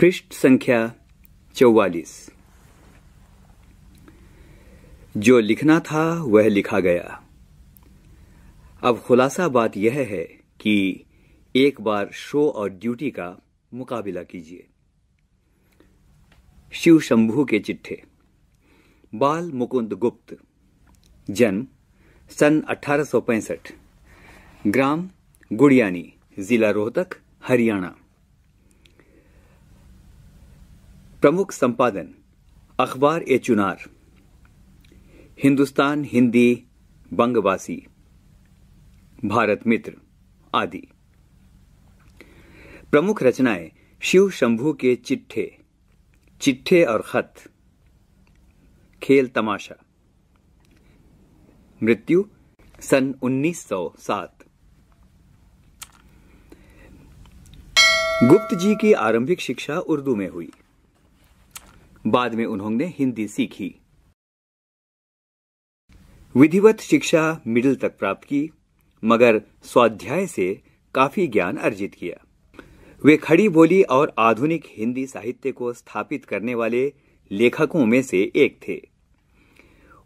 पृष्ठ संख्या 44। जो लिखना था वह लिखा गया। अब खुलासा बात यह है कि एक बार शो और ड्यूटी का मुकाबला कीजिए। शिव शंभू के चिट्ठे। बाल मुकुंद गुप्त, जन्म सन 1865, ग्राम गुड़ियानी, जिला रोहतक, हरियाणा। प्रमुख संपादन अखबार ए चुनार, हिंदुस्तान हिंदी, बंगवासी, भारत मित्र आदि। प्रमुख रचनाएं शिव शंभू के चिट्ठे, चिट्ठे और खत, खेल तमाशा। मृत्यु सन 1907। गुप्त जी की आरंभिक शिक्षा उर्दू में हुई। बाद में उन्होंने हिंदी सीखी। विधिवत शिक्षा मिडिल तक प्राप्त की, मगर स्वाध्याय से काफी ज्ञान अर्जित किया। वे खड़ी बोली और आधुनिक हिंदी साहित्य को स्थापित करने वाले लेखकों में से एक थे।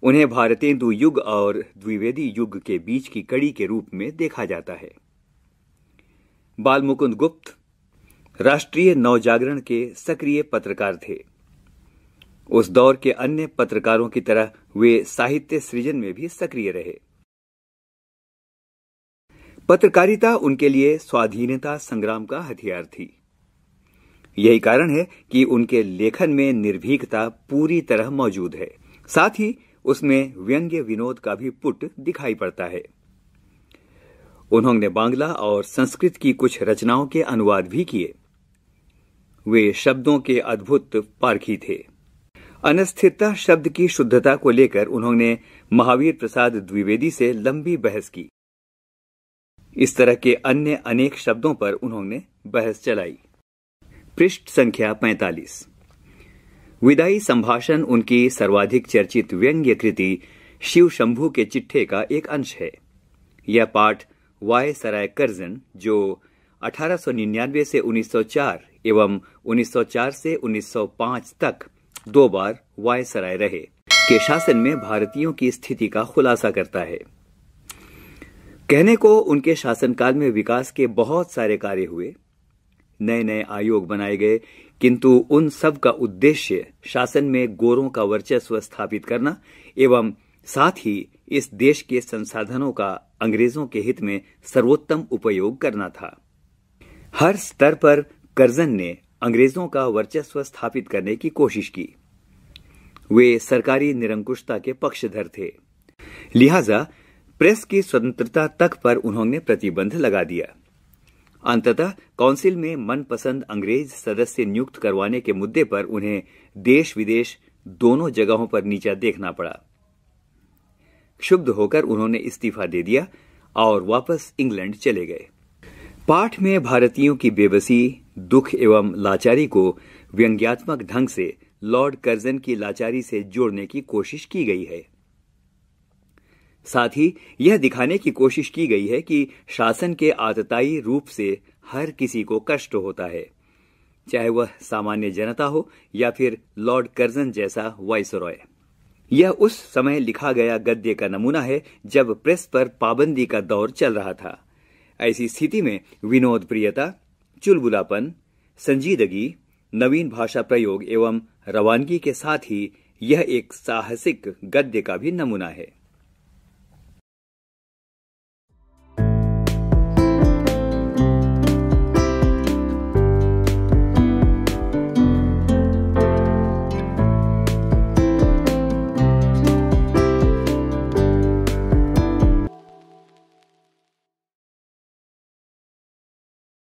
उन्हें भारतेंदु युग और द्विवेदी युग के बीच की कड़ी के रूप में देखा जाता है। बाल मुकुंद गुप्त राष्ट्रीय नवजागरण के सक्रिय पत्रकार थे। उस दौर के अन्य पत्रकारों की तरह वे साहित्य सृजन में भी सक्रिय रहे। पत्रकारिता उनके लिए स्वाधीनता संग्राम का हथियार थी। यही कारण है कि उनके लेखन में निर्भीकता पूरी तरह मौजूद है। साथ ही उसमें व्यंग्य विनोद का भी पुट दिखाई पड़ता है। उन्होंने बांग्ला और संस्कृत की कुछ रचनाओं के अनुवाद भी किए। वे शब्दों के अद्भुत पारखी थे। अनस्थिरता शब्द की शुद्धता को लेकर उन्होंने महावीर प्रसाद द्विवेदी से लंबी बहस की। इस तरह के अन्य अनेक शब्दों पर उन्होंने बहस चलाई। पृष्ठ संख्या 45। विदाई संभाषण उनकी सर्वाधिक चर्चित व्यंग्य कृति शिव शंभू के चिट्ठे का एक अंश है। यह पाठ वाय सराय कर्जन, जो 1899 से 1904 एवं 1904 से 1905 तक 2 बार वायसराय रहे, के शासन में भारतीयों की स्थिति का खुलासा करता है। कहने को उनके शासनकाल में विकास के बहुत सारे कार्य हुए, नए नए आयोग बनाए गए, किंतु उन सब का उद्देश्य शासन में गोरों का वर्चस्व स्थापित करना एवं साथ ही इस देश के संसाधनों का अंग्रेजों के हित में सर्वोत्तम उपयोग करना था। हर स्तर पर कर्जन ने अंग्रेजों का वर्चस्व स्थापित करने की कोशिश की। वे सरकारी निरंकुशता के पक्षधर थे, लिहाजा प्रेस की स्वतंत्रता तक पर उन्होंने प्रतिबंध लगा दिया। अंततः काउंसिल में मनपसंद अंग्रेज सदस्य नियुक्त करवाने के मुद्दे पर उन्हें देश विदेश दोनों जगहों पर नीचा देखना पड़ा। क्षुब्ध होकर उन्होंने इस्तीफा दे दिया और वापस इंग्लैंड चले गए। पाठ में भारतीयों की बेबसी, दुख एवं लाचारी को व्यंग्यात्मक ढंग से लॉर्ड कर्जन की लाचारी से जोड़ने की कोशिश की गई है। साथ ही यह दिखाने की कोशिश की गई है कि शासन के आतताई रूप से हर किसी को कष्ट होता है, चाहे वह सामान्य जनता हो या फिर लॉर्ड कर्जन जैसा वाइसरॉय। यह उस समय लिखा गया गद्य का नमूना है जब प्रेस पर पाबंदी का दौर चल रहा था। ऐसी स्थिति में विनोद प्रियता, चुलबुलापन, संजीदगी, नवीन भाषा प्रयोग एवं रवानगी के साथ ही यह एक साहसिक गद्य का भी नमूना है।